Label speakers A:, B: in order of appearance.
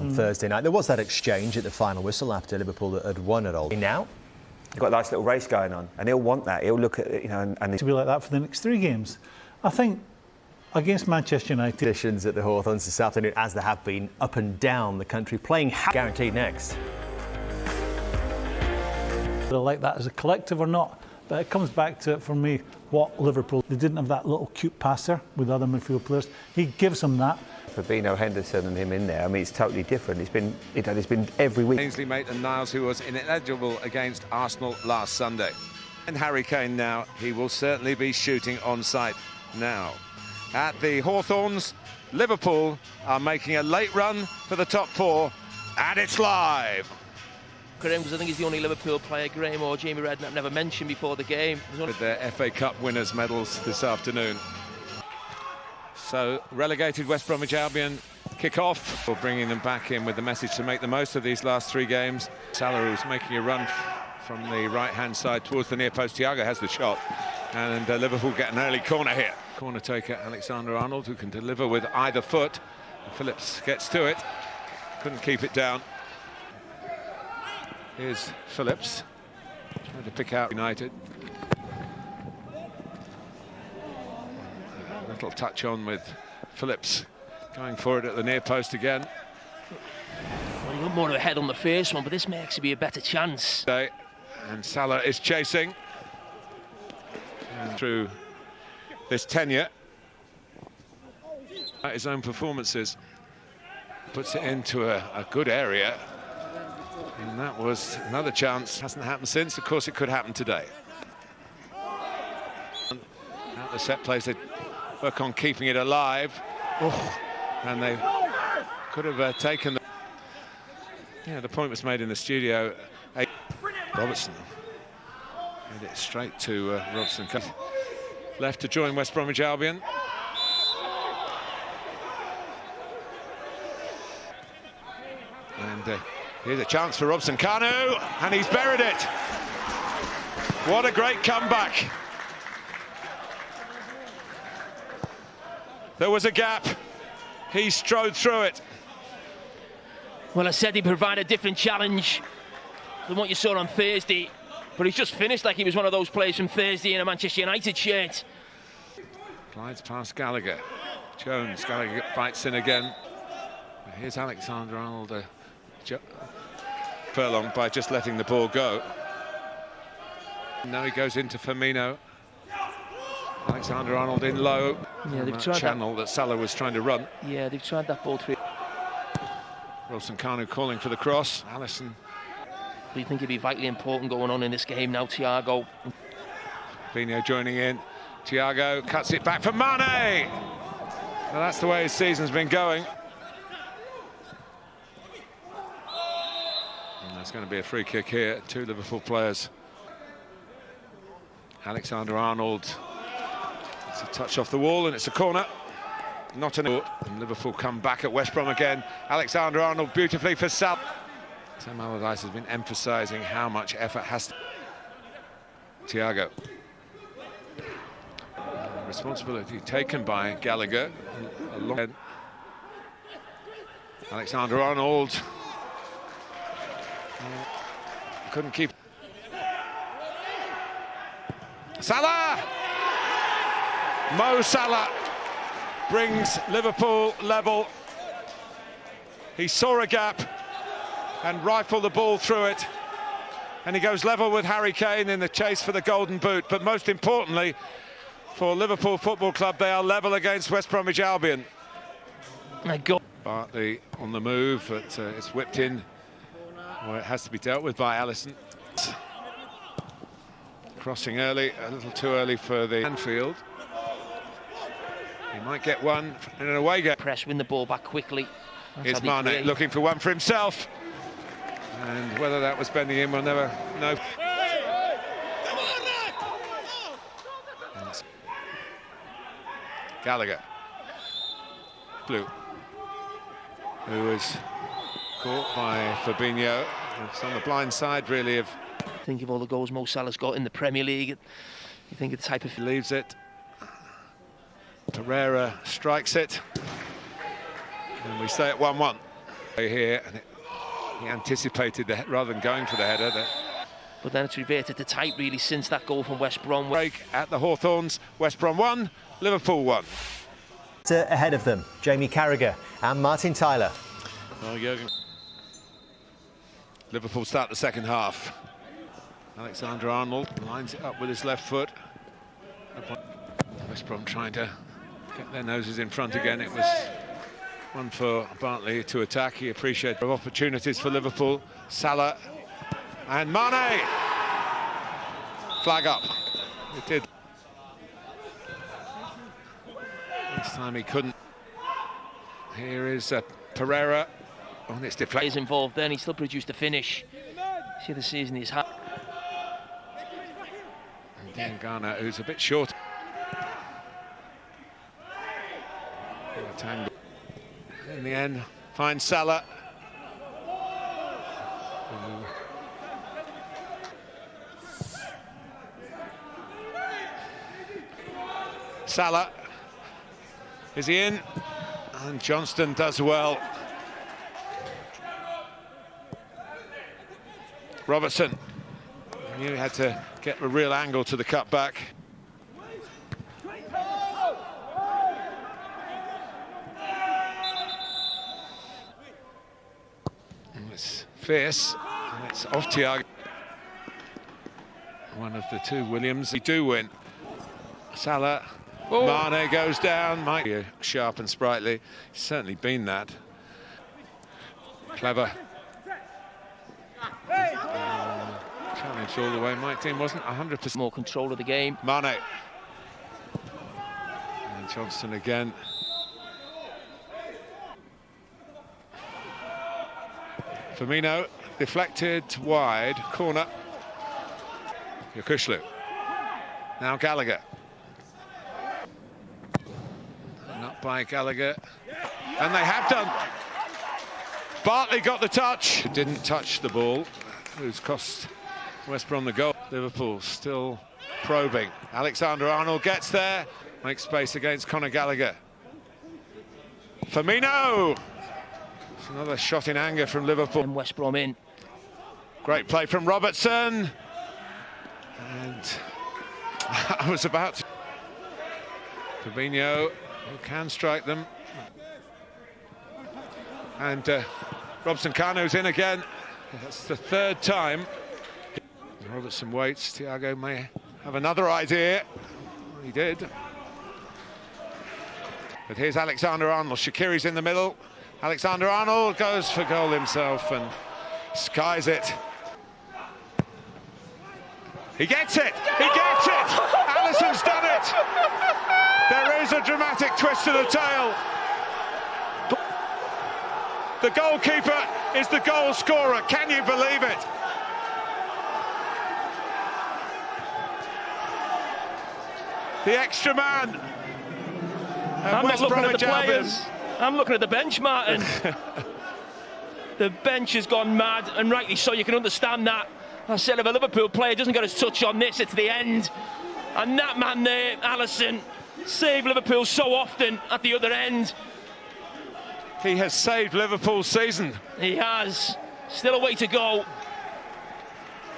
A: on Thursday night. There was that exchange at the final whistle after Liverpool had won it all. Now,
B: they've got a nice little race going on, and he'll want that. He'll look at it, you know, and
C: to be like that for the next 3 games. I think against Manchester United.
A: Conditions at the Hawthorns this afternoon, as there have been up and down the country, playing guaranteed next.
C: Whether I like that as a collective or not, but it comes back to, for me, what Liverpool, they didn't have that little cute passer with other midfield players. He gives them that.
B: Fabinho, Henderson and him in there, I mean, it's totally different. It's been, you know, it's been every week.
D: Ainsley Maitland-Niles, who was ineligible against Arsenal last Sunday. And Harry Kane now, he will certainly be shooting on sight now. At the Hawthorns, Liverpool are making a late run for the top 4, and it's live.
E: Graham, because I think he's the only Liverpool player, Graham or Jamie Redknapp, I've never mentioned before the game.
D: With their FA Cup winners' medals this afternoon. So, relegated West Bromwich Albion kick off. For bringing them back in with the message to make the most of these last 3 games. Salah, who's making a run from the right-hand side towards the near post. Thiago has the shot, and Liverpool get an early corner here. Corner taker Alexander-Arnold, who can deliver with either foot. Phillips gets to it, couldn't keep it down. Here's Phillips, trying to pick out United. A little touch on with Phillips going for it at the near post again.
E: Well, you got more of a head on the first one, but this may actually be a better chance.
D: And Salah is chasing. And through this tenure, his own performances, puts it into a good area. And that was another chance. Hasn't happened since. Of course, it could happen today. At the set plays, they work on keeping it alive. Oh, and they could have taken the... Yeah, the point was made in the studio. Robertson made it straight to Robson. Left to join West Bromwich Albion. And here's a chance for Robson Kanu, and he's buried it. What a great comeback. There was a gap. He strode through it.
E: Well, I said he'd provide a different challenge than what you saw on Thursday, but he's just finished like he was one of those players from Thursday in a Manchester United shirt.
D: Glides past Gallagher. Jones, Gallagher bites in again. Here's Alexander-Arnold. Furlong by just letting the ball go. Now he goes into Firmino. Alexander-Arnold in low.
E: Yeah, they've tried
D: channel that Salah was trying to run.
E: Yeah, they've tried that ball through.
D: Robson Kanu calling for the cross. Allison.
E: Do you think it'd be vitally important going on in this game now, Thiago?
D: Fabinho joining in. Thiago cuts it back for Mane. Well, that's the way his season's been going. And there's going to be a free kick here. 2 Liverpool players. Alexander-Arnold. It's a touch off the wall and it's a corner. Not an... And Liverpool come back at West Brom again. Alexander-Arnold beautifully for Salah. Sam Allardyce has been emphasising how much effort has to... Thiago. Responsibility taken by Gallagher. Alexander-Arnold. Couldn't keep... Salah! Mo Salah brings Liverpool level. He saw a gap and rifled the ball through it. And he goes level with Harry Kane in the chase for the Golden Boot. But most importantly, for Liverpool Football Club, they are level against West Bromwich Albion. Bartley on the move, but it's whipped in. Well, it has to be dealt with by Alisson. Crossing early, a little too early for the Anfield. He might get one in an away game.
E: Press, win the ball back quickly.
D: Here's Mane looking for one for himself. And whether that was bending in, we'll never know. Gallagher. Blue. Who was caught by Fabinho. It's on the blind side, really, of...
E: Think of all the goals Mo Salah's got in the Premier League. You think of the type of...
D: He leaves it. Pereira strikes it. And we stay at 1-1. Here, and he anticipated that rather than going for the header.
E: But then it's reverted to type really since that goal from West Brom.
D: Break at the Hawthorns. West Brom 1, Liverpool 1.
A: Ahead of them, Jamie Carragher and Martin Tyler.
D: Oh, Jurgen. Liverpool start the second half. Alexander-Arnold lines it up with his left foot. West Brom trying to get their noses in front again. It was one for Bartley to attack. He appreciated opportunities for Liverpool. Salah and Mane. Flag up. It did. This time he couldn't. Here is Pereira. Oh, it's deflected.
E: He's involved then, he still produced a finish. See the season he's had.
D: And Diangana, who's a bit short. In the end, finds Salah. Salah. Is he in? And Johnston does well. Robertson knew he had to get a real angle to the cutback. And it's fierce, and it's off Thiago. One of the two Williams. They do win. Salah. Oh. Mane goes down. Might be sharp and sprightly. He's certainly been that. Clever. Challenged all the way. My team wasn't 100%
E: more control of the game.
D: Mane. And Johnston again. Firmino deflected wide. Corner. Yokushlu. Now Gallagher. Not by Gallagher. And they have done. Bartley got the touch. Didn't touch the ball. Who's cost West Brom the goal. Liverpool still probing. Alexander-Arnold gets there. Makes space against Conor Gallagher. Firmino. It's another shot in anger from Liverpool.
E: And West Brom in.
D: Great play from Robertson. And I was about to... Fabinho, who can strike them. And Robson-Kanu's in again. That's the third time. Robertson waits. Thiago may have another idea. He did. But here's Alexander-Arnold. Shaqiri's in the middle. Alexander-Arnold goes for goal himself and skies it. He gets it! He gets it! Alisson's done it! There is a dramatic twist to the tale. The goalkeeper is the goal scorer. Can you believe it? The extra man.
E: I'm not looking at the players. I'm looking at the bench, Martin. The bench has gone mad, and rightly so. You can understand that. I said if a Liverpool player doesn't get his touch on this, it's the end. And that man there, Alisson, saved Liverpool so often at the other end.
D: He has saved Liverpool's season.
E: He has. Still a way to go.